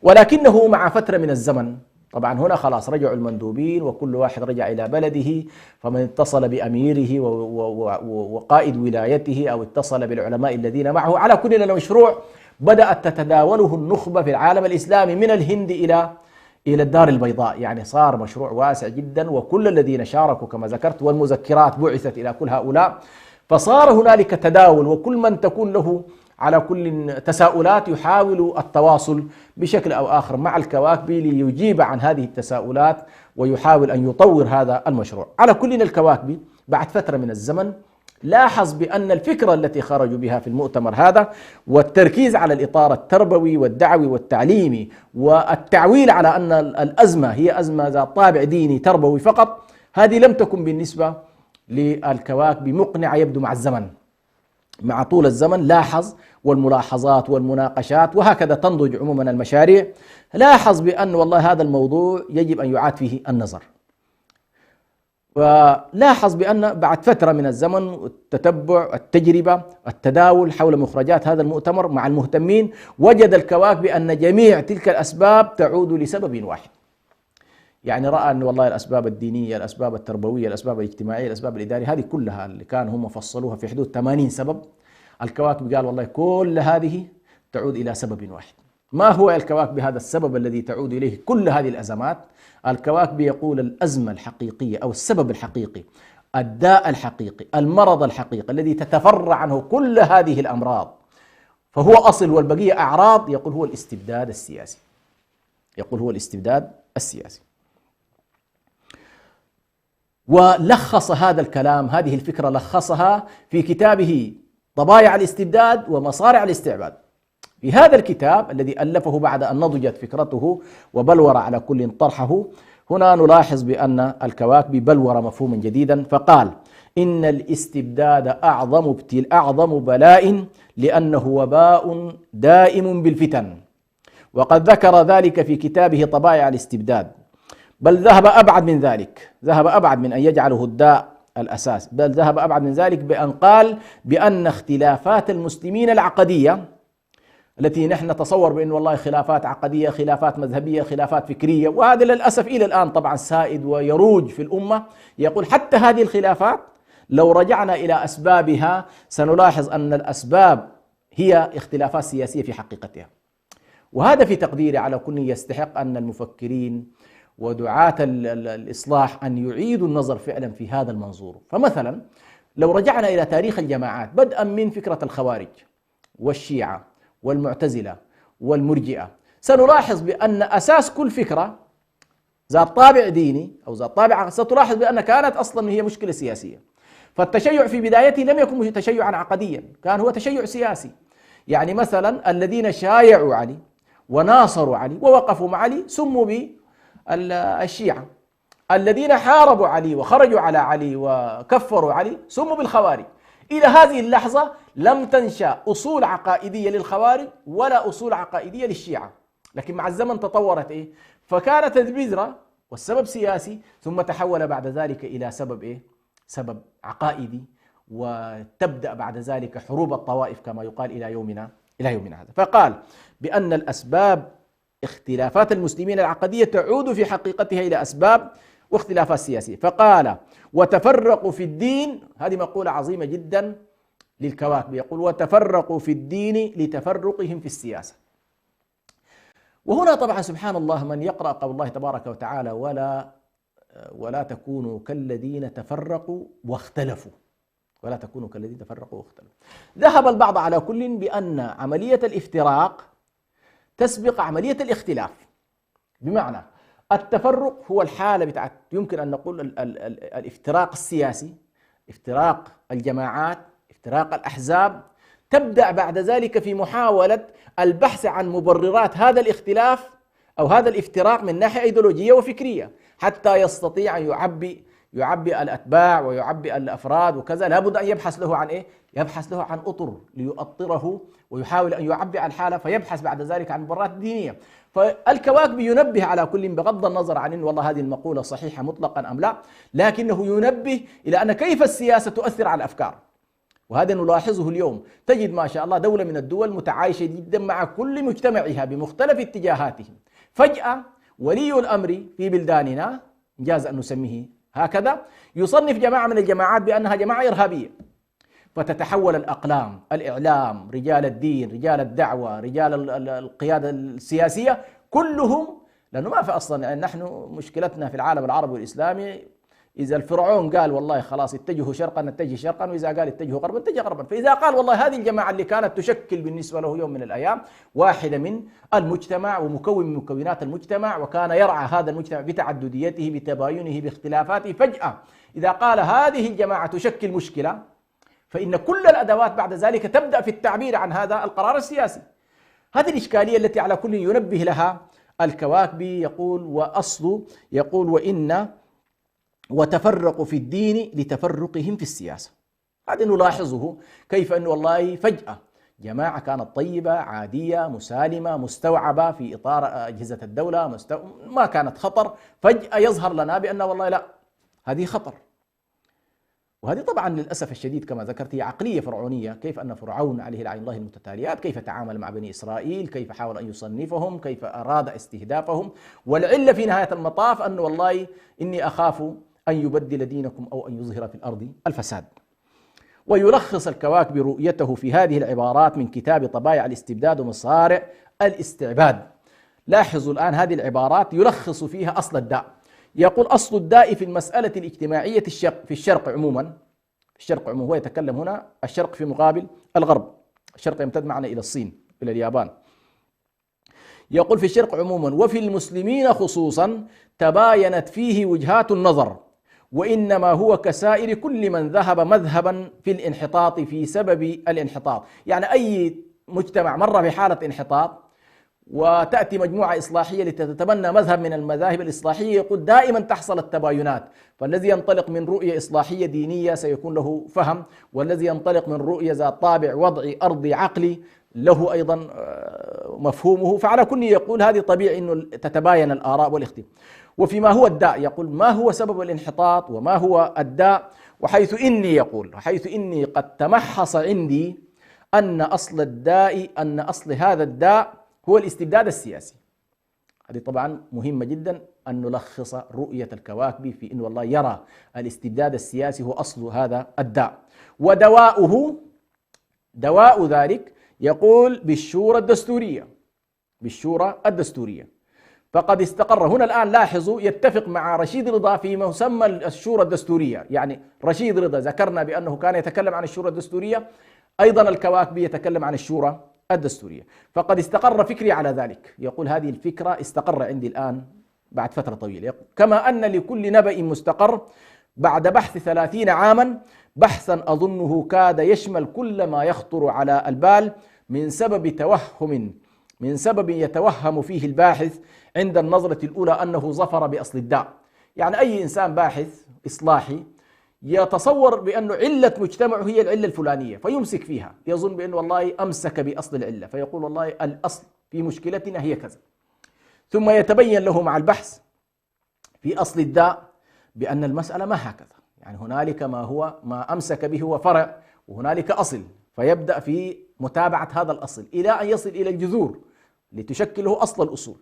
ولكنه مع فترة من الزمن، طبعا هنا خلاص رجعوا المندوبين وكل واحد رجع إلى بلده، فمن اتصل بأميره وقائد ولايته أو اتصل بالعلماء الذين معه، على كل المشروع بدأت تتداوله النخبة في العالم الإسلامي من الهند إلى الدار البيضاء، يعني صار مشروع واسع جدا، وكل الذين شاركوا كما ذكرت، والمذكرات بعثت إلى كل هؤلاء، فصار هنالك تداول، وكل من تكون له على كل تساؤلات يحاول التواصل بشكل أو آخر مع الكواكب ليجيب عن هذه التساؤلات ويحاول أن يطور هذا المشروع. على كل الكواكب بعد فترة من الزمن لاحظ بأن الفكرة التي خرجوا بها في المؤتمر هذا والتركيز على الإطار التربوي والدعوي والتعليمي والتعويل على أن الأزمة هي أزمة ذات طابع ديني تربوي فقط، هذه لم تكن بالنسبة للكواكب مقنعة يبدو مع الزمن. مع طول الزمن لاحظ، والملاحظات والمناقشات وهكذا تنضج عموما المشاريع، لاحظ بأن والله هذا الموضوع يجب أن يعاد فيه النظر. ولاحظ بأن بعد فترة من الزمن التتبع، التجربة، التداول حول مخرجات هذا المؤتمر مع المهتمين، وجد الكواكب بأن جميع تلك الأسباب تعود لسبب واحد. يعني رأى أن والله الأسباب الدينية، الأسباب التربوية، الأسباب الاجتماعية، الأسباب الإدارية، هذه كلها اللي كان هم فصلوها في حدود 80 سبب، الكواكب قال والله كل هذه تعود إلى سبب واحد. ما هو الكواكب هذا السبب الذي تعود إليه كل هذه الأزمات؟ الكواكب يقول الأزمة الحقيقية أو السبب الحقيقي، الداء الحقيقي، المرض الحقيقي الذي تتفرع عنه كل هذه الأمراض، فهو أصل والبقية أعراض، يقول هو الاستبداد السياسي. يقول هو الاستبداد السياسي. ولخص هذا الكلام، هذه الفكرة لخصها في كتابه طبايع الاستبداد ومصارع الاستعباد. في هذا الكتاب الذي ألفه بعد أن نضجت فكرته وبلور على كل طرحه، هنا نلاحظ بأن الكواكب بلور مفهوما جديدا، فقال إن الاستبداد أعظم بلاء لأنه وباء دائم بالفتن. وقد ذكر ذلك في كتابه طبايع الاستبداد، بل ذهب أبعد من ذلك، ذهب أبعد من أن يجعله الداء الأساس، بل ذهب أبعد من ذلك بأن قال بأن اختلافات المسلمين العقدية التي نحن نتصور بأن والله خلافات عقدية، خلافات مذهبية، خلافات فكرية، وهذا للأسف إلى الآن طبعا سائد ويروج في الأمة. يقول حتى هذه الخلافات لو رجعنا إلى أسبابها سنلاحظ أن الأسباب هي اختلافات سياسية في حقيقتها. وهذا في تقديري على كل يستحق أن المفكرين ودعاة الإصلاح أن يعيدوا النظر فعلا في هذا المنظور. فمثلا لو رجعنا إلى تاريخ الجماعات بدءا من فكرة الخوارج والشيعة والمعتزلة والمرجئة، سنلاحظ بأن أساس كل فكرة ذات طابع ديني أو ذات طابع، ستلاحظ بأن كانت أصلا هي مشكلة سياسية. فالتشيع في بدايته لم يكن تشيعا عقديا، كان هو تشيع سياسي. يعني مثلا الذين شايعوا علي وناصروا علي ووقفوا مع علي سموا بالشيعة، الذين حاربوا علي وخرجوا على علي وكفروا علي سموا بالخوارج. إلى هذه اللحظة لم تنشأ أصول عقائدية للخوارج ولا أصول عقائدية للشيعة، لكن مع الزمن تطورت فكانت البذرة والسبب سياسي، ثم تحول بعد ذلك إلى سبب سبب عقائدي، وتبدأ بعد ذلك حروب الطوائف كما يقال إلى يومنا هذا. فقال بأن الأسباب اختلافات المسلمين العقدية تعود في حقيقتها إلى أسباب واختلافات سياسية. فقال وتفرقوا في الدين، هذه مقولة عظيمة جدا للكواكب، يقول وتفرقوا في الدين لتفرقهم في السياسة. وهنا طبعا سبحان الله من يقرأ قول الله تبارك وتعالى ولا تكونوا كالذين تفرقوا واختلفوا، ولا تكونوا كالذين تفرقوا واختلفوا. ذهب البعض على كل بأن عملية الافتراق تسبق عملية الاختلاف، بمعنى التفرق هو الحالة بتاعت يمكن أن نقول الافتراق السياسي، افتراق الجماعات، افتراق الأحزاب، تبدأ بعد ذلك في محاولة البحث عن مبررات هذا الاختلاف أو هذا الافتراق من ناحية أيديولوجية وفكرية، حتى يستطيع أن يعبي الأتباع ويعبي الأفراد وكذا. لابد أن يبحث له عن يبحث له عن أطر ليؤطره ويحاول أن يعبي عن الحالة، فيبحث بعد ذلك عن مبررات دينية. فالكواكب ينبه على كل بغض النظر عن إن والله هذه المقولة صحيحة مطلقا أم لا، لكنه ينبه إلى أن كيف السياسة تؤثر على الأفكار. وهذا نلاحظه اليوم، تجد ما شاء الله دولة من الدول متعايشة جدا مع كل مجتمعها بمختلف اتجاهاتهم، فجأة ولي الأمر في بلداننا إنجاز أن نسميه هكذا يصنف جماعة من الجماعات بأنها جماعة إرهابية، فتتحول الأقلام، الإعلام، رجال الدين، رجال الدعوة، رجال القيادة السياسية كلهم، لأنه ما في أصلا يعني نحن مشكلتنا في العالم العربي والإسلامي إذا الفرعون قال والله خلاص اتجهوا شرقا نتجه شرقا، وإذا قال اتجهوا غربا نتجه غربا. فإذا قال والله هذه الجماعة اللي كانت تشكل بالنسبة له يوم من الأيام واحدة من المجتمع ومكون من مكونات المجتمع، وكان يرعى هذا المجتمع بتعدديته بتباينه باختلافاته، فجأة إذا قال هذه الجماعة تشكل مشكلة، فإن كل الأدوات بعد ذلك تبدأ في التعبير عن هذا القرار السياسي. هذه الإشكالية التي على كل ينبه لها الكواكبي. يقول وإن وتفرقوا في الدين لتفرقهم في السياسة. هذا نلاحظه كيف أنه والله فجأة جماعة كانت طيبة عادية مسالمة مستوعبة في إطار أجهزة الدولة ما كانت خطر، فجأة يظهر لنا بأن والله لا هذه خطر. وهذه طبعا للأسف الشديد كما ذكرت هي عقلية فرعونية، كيف أن فرعون عليه لعين الله المتتاليات كيف تعامل مع بني إسرائيل، كيف حاول أن يصنفهم، كيف أراد استهدافهم. والعلة في نهاية المطاف أنه والله إني أخاف أن يبدل دينكم أو أن يظهر في الأرض الفساد. ويلخص الكواكب رؤيته في هذه العبارات من كتاب طبائع الاستبداد ومصارع الاستعباد. لاحظوا الآن هذه العبارات يلخص فيها أصل الداء. يقول أصل الداء في المسألة الاجتماعية في الشرق عموما، هو يتكلم هنا الشرق في مقابل الغرب، الشرق يمتد معنا إلى الصين إلى اليابان. يقول في الشرق عموما وفي المسلمين خصوصا تباينت فيه وجهات النظر، وإنما هو كسائر كل من ذهب مذهبا في الانحطاط في سبب الانحطاط. يعني أي مجتمع مر بحالة انحطاط وتأتي مجموعة إصلاحية لتتبنى مذهب من المذاهب الإصلاحية، يقول دائما تحصل التباينات. فالذي ينطلق من رؤية إصلاحية دينية سيكون له فهم، والذي ينطلق من رؤية ذات طابع وضعي أرضي عقلي له أيضا مفهومه. فعلى كل يقول هذه طبيعي أنه تتباين الآراء والاختلاف. وفيما هو الداء يقول ما هو سبب الانحطاط وما هو الداء، وحيث إني قد تمحص عندي أن أصل هذا الداء هو الاستبداد السياسي. هذه طبعا مهمة جدا أن نلخص رؤية الكواكبي في أن والله يرى الاستبداد السياسي هو أصل هذا الداء، دواء ذلك يقول بالشورى الدستورية. فقد استقر هنا الآن، لاحظوا، يتفق مع رشيد رضا في مسمى الشورى الدستورية. يعني رشيد رضا ذكرنا بأنه كان يتكلم عن الشورى الدستورية، أيضا الكواكبي يتكلم عن الشورى الدستورية. فقد استقر فكري على ذلك. يقول هذه الفكرة استقر عندي الآن بعد فترة طويلة، كما أن لكل نبأ مستقر بعد بحث 30 عاما، بحثا أظنه كاد يشمل كل ما يخطر على البال من سبب يتوهم فيه الباحث عند النظرة الأولى أنه ظفر بأصل الداء. يعني أي إنسان باحث إصلاحي يتصور بأن علة مجتمعه هي العلة الفلانية فيمسك فيها، يظن بأن والله أمسك بأصل العلة، فيقول والله الأصل في مشكلتنا هي كذا. ثم يتبين له مع البحث في أصل الداء بأن المسألة ما هكذا، يعني هنالك ما أمسك به هو فرع، وهنالك أصل، فيبدأ في متابعة هذا الأصل إلى أن يصل إلى الجذور لتشكله أصل الأصول،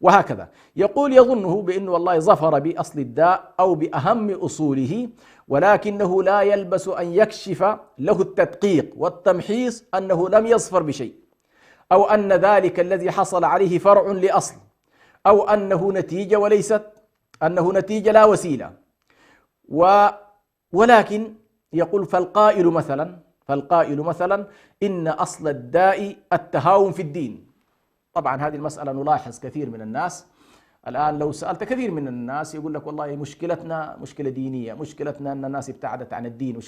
وهكذا. يقول يظنه بأنه والله ظفر بأصل الداء أو بأهم أصوله، ولكنه لا يلبس أن يكشف له التدقيق والتمحيص أنه لم يظفر بشيء، أو أن ذلك الذي حصل عليه فرع لأصل، أو أنه نتيجة لا وسيلة. ولكن يقول فالقائل مثلا إن أصل الداء التهاون في الدين. طبعا هذه المسألة نلاحظ كثير من الناس الآن، لو سألت كثير من الناس يقول لك والله مشكلتنا مشكلة دينية، مشكلتنا أن الناس ابتعدت عن الدين،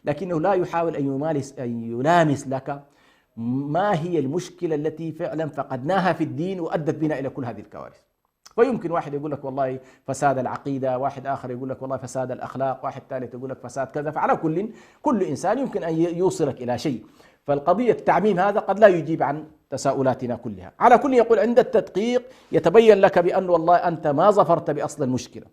لكنه لا يحاول أن يلامس لك ما هي المشكلة التي فعلا فقدناها في الدين وأدت بنا إلى كل هذه الكوارث. فيمكن واحد يقول لك والله فساد العقيدة، واحد آخر يقول لك والله فساد الأخلاق، واحد ثالث يقول لك فساد كذا. فعلى كل إنسان يمكن أن يوصلك إلى شيء، فالقضية التعميم هذا قد لا يجيب عن تساؤلاتنا كلها. على كل يقول عند التدقيق يتبين لك بأن والله أنت ما ظفرت بأصل المشكلة.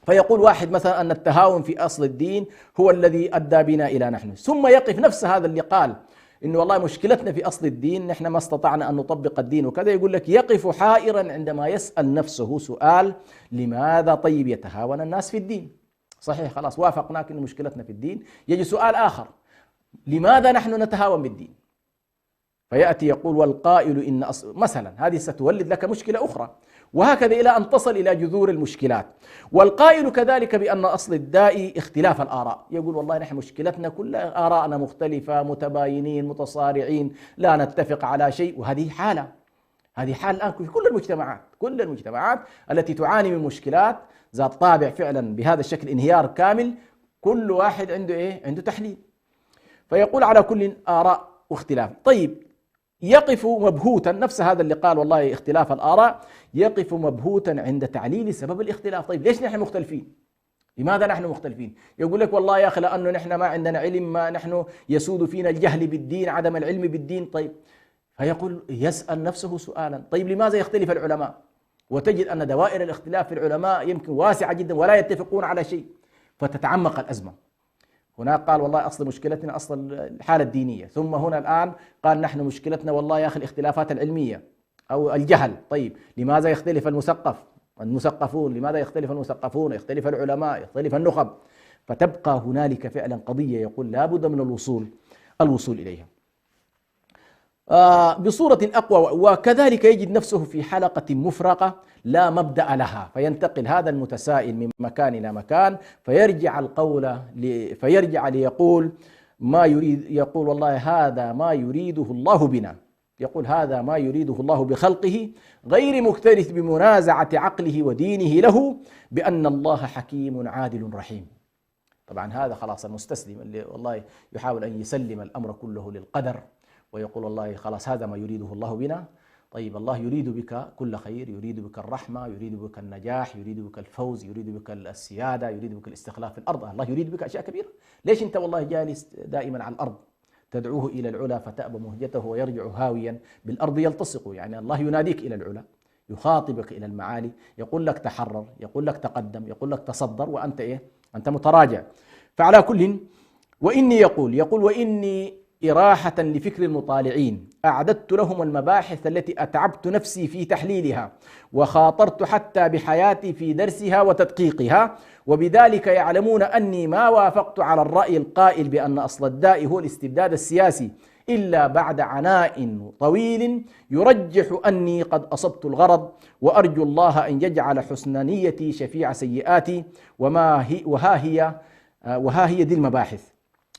فيقول واحد مثلا أن التهاون في أصل الدين هو الذي أدى بنا إلى نحن، ثم يقف نفس هذا اللي قال إنه والله مشكلتنا في أصل الدين، نحن ما استطعنا أن نطبق الدين وكذا، يقول لك يقف حائرا عندما يسأل نفسه سؤال: لماذا طيب يتهاون الناس في الدين؟ صحيح خلاص وافقناك إن مشكلتنا في الدين، يجي سؤال آخر: لماذا نحن نتهاون بالدين؟ فيأتي يقول والقائل إن مثلا هذه ستولد لك مشكلة أخرى، وهكذا إلى أن تصل إلى جذور المشكلات. والقائل كذلك بأن أصل الداء اختلاف الآراء، يقول والله نحن مشكلتنا كلها آراءنا مختلفة، متباينين متصارعين، لا نتفق على شيء. وهذه حالة الآن في كل المجتمعات التي تعاني من مشكلات ذات طابع فعلا بهذا الشكل، انهيار كامل، كل واحد عنده تحليل. فيقول على كل آراء واختلاف. طيب يقف مبهوتا، نفس هذا اللي قال والله اختلاف الآراء، يقف مبهوتا عند تعليل سبب الاختلاف. طيب ليش نحن مختلفين؟ لماذا نحن مختلفين؟ يقول لك والله يا أخي لأنه نحن ما عندنا علم، ما نحن يسود فينا الجهل بالدين، عدم العلم بالدين. طيب فيقول يسأل نفسه سؤالا: طيب لماذا يختلف العلماء؟ وتجد أن دوائر الاختلاف في العلماء يمكن واسعة جدا ولا يتفقون على شيء، فتتعمق الأزمة. هناك قال والله أصل مشكلتنا أصل الحالة الدينية، ثم هنا الآن قال نحن مشكلتنا والله يا أخي الاختلافات العلمية أو الجهل. طيب لماذا يختلف المثقفون؟ لماذا يختلف المثقفون؟ يختلف العلماء، يختلف النخب. فتبقى هنالك فعلا قضية يقول لا بد من الوصول إليها بصورة أقوى. وكذلك يجد نفسه في حلقة مفرقة لا مبدأ لها، فينتقل هذا المتسائل من مكان إلى مكان، فيرجع ليقول ما يريد، يقول والله هذا ما يريده الله بنا، يقول هذا ما يريده الله بخلقه، غير مكترث بمنازعة عقله ودينه له بأن الله حكيم عادل رحيم. طبعا هذا خلاص المستسلم اللي والله يحاول أن يسلم الأمر كله للقدر، ويقول والله خلاص هذا ما يريده الله بنا. طيب الله يريد بك كل خير، يريد بك الرحمة، يريد بك النجاح، يريد بك الفوز، يريد بك السيادة، يريد بك الاستخلاف في الأرض. الله يريد بك أشياء كبيرة. ليش أنت والله جالس دائما على الأرض تدعوه إلى العلا فتأبى مهجته ويرجع هاويا بالأرض يلتصق؟ يعني الله يناديك إلى العلا، يخاطبك إلى المعالي، يقول لك تحرر، يقول لك تقدم، يقول لك تصدر، وأنت أنت متراجع. فعلى كل وإني يقول وإني إراحة لفكر المطالعين، أعددت لهم المباحث التي أتعبت نفسي في تحليلها، وخاطرت حتى بحياتي في درسها وتدقيقها، وبذلك يعلمون أني ما وافقت على الرأي القائل بأن أصل الداء هو الاستبداد السياسي إلا بعد عناء طويل يرجح أني قد أصبت الغرض، وأرجو الله أن يجعل حسن نيتي شفيع سيئاتي. وها هي دي المباحث.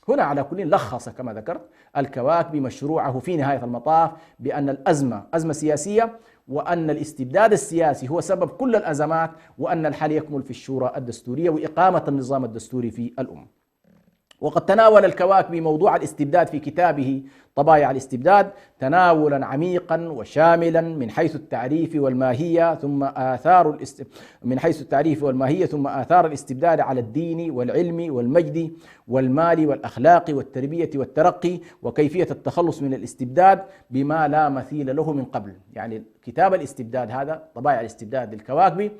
هنا على كل لخص كما ذكرت الكواكبي مشروعه في نهاية المطاف بأن الأزمة أزمة سياسية، وأن الاستبداد السياسي هو سبب كل الأزمات، وأن الحل يكمل في الشورى الدستورية وإقامة النظام الدستوري في الأمة. وقد تناول الكواكبي موضوع الاستبداد في كتابه طبايع الاستبداد تناولا عميقا وشاملا من حيث التعريف والماهية ثم آثار الاستبداد على الدين والعلم والمجد والمال والأخلاق والتربية والترقي، وكيفية التخلص من الاستبداد بما لا مثيل له من قبل. يعني كتاب الاستبداد هذا طبايع الاستبداد للكواكبي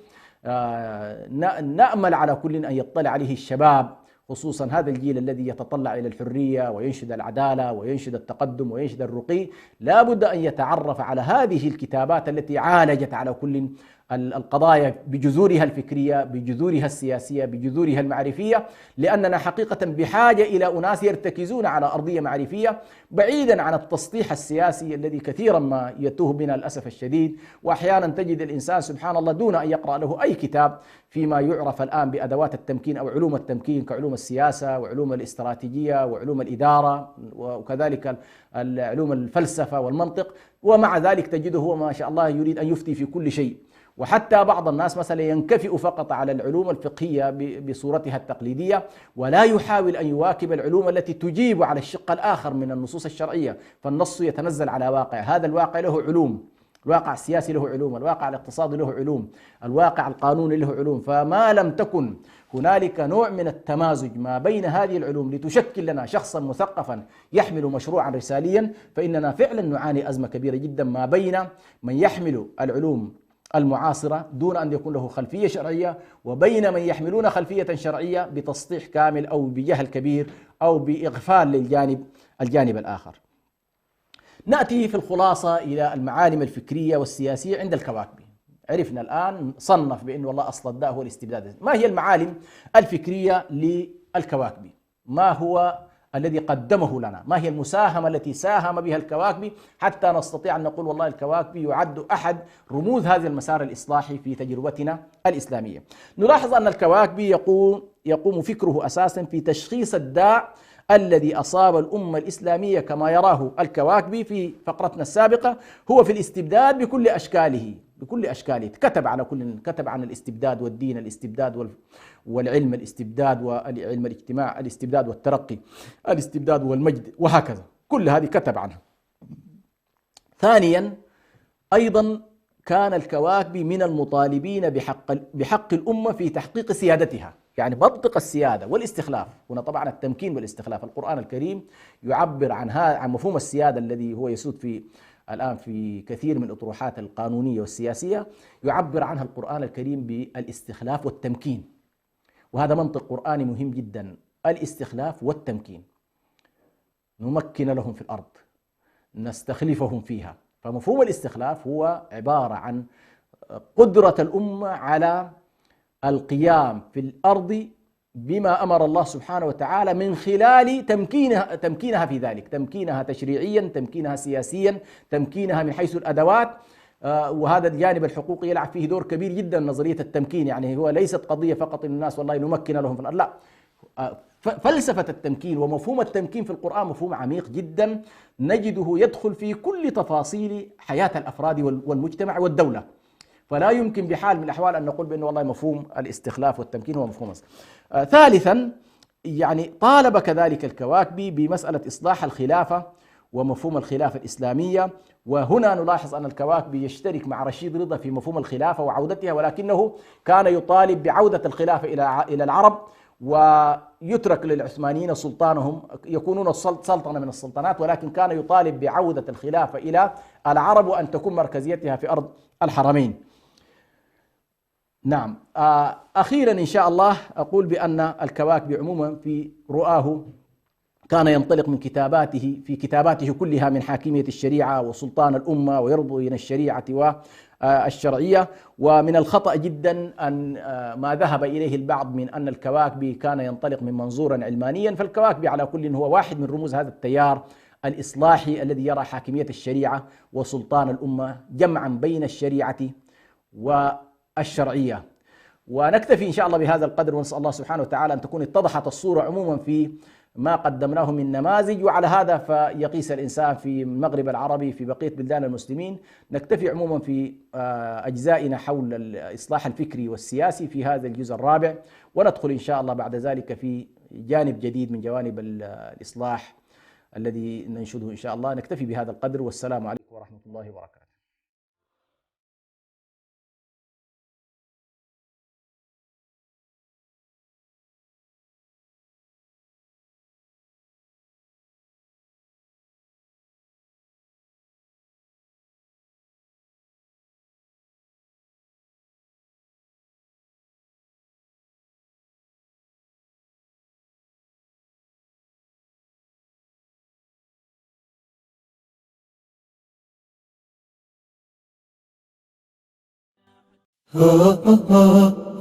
نأمل على كل أن يطلع عليه الشباب، خصوصا هذا الجيل الذي يتطلع إلى الحرية وينشد العدالة وينشد التقدم وينشد الرقي. لا بد أن يتعرف على هذه الكتابات التي عالجت على كل القضايا بجذورها الفكرية، بجذورها السياسية، بجذورها المعرفية، لأننا حقيقة بحاجة إلى أناس يرتكزون على أرضية معرفية بعيدا عن التسطيح السياسي الذي كثيرا ما يتوه بنا للأسف الشديد. وأحيانا تجد الإنسان سبحان الله دون أن يقرأ له أي كتاب فيما يعرف الآن بأدوات التمكين أو علوم التمكين كعلوم السياسة وعلوم الاستراتيجية وعلوم الإدارة وكذلك علوم الفلسفة والمنطق، ومع ذلك تجده هو ما شاء الله يريد أن يفتي في كل شيء. وحتى بعض الناس مثلا ينكفئ فقط على العلوم الفقهية بصورتها التقليدية، ولا يحاول أن يواكب العلوم التي تجيب على الشق الآخر من النصوص الشرعية. فالنص يتنزل على واقع، هذا الواقع له علوم، الواقع السياسي له علوم، الواقع الاقتصادي له علوم، الواقع القانوني له علوم. فما لم تكن هنالك نوع من التمازج ما بين هذه العلوم لتشكل لنا شخصا مثقفا يحمل مشروعا رساليا، فإننا فعلا نعاني أزمة كبيرة جدا ما بين من يحمل العلوم المعاصرة دون أن يكون له خلفية شرعية، وبين من يحملون خلفية شرعية بتسطيح كامل أو بجهل كبير أو بإغفال للجانب الآخر. نأتي في الخلاصة إلى المعالم الفكرية والسياسية عند الكواكبي. عرفنا الآن صنف بأن والله أصل الداء هو الاستبداد. ما هي المعالم الفكرية للكواكبي؟ ما هو الذي قدمه لنا؟ ما هي المساهمة التي ساهم بها الكواكبي حتى نستطيع أن نقول والله الكواكبي يعد أحد رموز هذا المسار الإصلاحي في تجربتنا الإسلامية؟ نلاحظ أن الكواكبي يقوم فكره أساسا في تشخيص الداء الذي أصاب الأمة الإسلامية كما يراه الكواكبي في فقرتنا السابقة، هو في الاستبداد بكل أشكاله. كتب عن الاستبداد والدين الاستبداد والعلم الاستبداد والعلم الاجتماع الاستبداد والترقي الاستبداد والمجد وهكذا، كل هذه كتب عنها. ثانيا أيضا كان الكواكبي من المطالبين بحق الأمة في تحقيق سيادتها، يعني منطق السيادة والاستخلاف. هنا طبعا التمكين والاستخلاف، القرآن الكريم يعبر عن مفهوم السيادة الذي هو يسود الآن في كثير من الأطروحات القانونية والسياسية، يعبر عنها القرآن الكريم بالاستخلاف والتمكين. وهذا منطق قرآني مهم جدا، الاستخلاف والتمكين. نمكن لهم في الأرض، نستخلفهم فيها. فمفهوم الاستخلاف هو عبارة عن قدرة الأمة على القيام في الأرض بما أمر الله سبحانه وتعالى من خلال تمكينها في ذلك، تمكينها تشريعيا، تمكينها سياسيا، تمكينها من حيث الأدوات. وهذا الجانب الحقوقي يلعب فيه دور كبير جدا نظرية التمكين. يعني هو ليست قضية فقط إن الناس والله نمكن لهم في الأرض، لا، فلسفة التمكين ومفهوم التمكين في القرآن مفهوم عميق جدا، نجده يدخل في كل تفاصيل حياة الأفراد والمجتمع والدولة. فلا يمكن بحال من الأحوال أن نقول بأنه والله مفهوم الاستخلاف والتمكين هو مفهوم. ثالثا يعني طالب كذلك الكواكبي بمسألة إصلاح الخلافة ومفهوم الخلافة الإسلامية. وهنا نلاحظ أن الكواكبي يشترك مع رشيد رضا في مفهوم الخلافة وعودتها، ولكنه كان يطالب بعودة الخلافة إلى العرب، ويترك للعثمانيين سلطانهم، يكونون سلطنة من السلطنات، ولكن كان يطالب بعودة الخلافة إلى العرب وأن تكون مركزيتها في أرض الحرمين. نعم. أخيرا إن شاء الله أقول بأن الكواكبي عموما في رؤاه كان ينطلق من كتاباته في كتاباته كلها من حاكمية الشريعة وسلطان الأمة ويربط بين الشريعة والشرعية. ومن الخطأ جدا أن ما ذهب إليه البعض من أن الكواكبي كان ينطلق من منظورا علمانيا، فالكواكبي على كل هو واحد من رموز هذا التيار الإصلاحي الذي يرى حاكمية الشريعة وسلطان الأمة جمعا بين الشريعة والشرعية. ونكتفي إن شاء الله بهذا القدر، ونسأل الله سبحانه وتعالى أن تكون اتضحت الصورة عموما في ما قدمناه من نماذج، وعلى هذا فيقيس الإنسان في المغرب العربي في بقية بلدان المسلمين. نكتفي عموما في أجزائنا حول الإصلاح الفكري والسياسي في هذا الجزء الرابع، وندخل إن شاء الله بعد ذلك في جانب جديد من جوانب الإصلاح الذي ننشده إن شاء الله. نكتفي بهذا القدر، والسلام عليكم ورحمة الله وبركاته. ha ha ha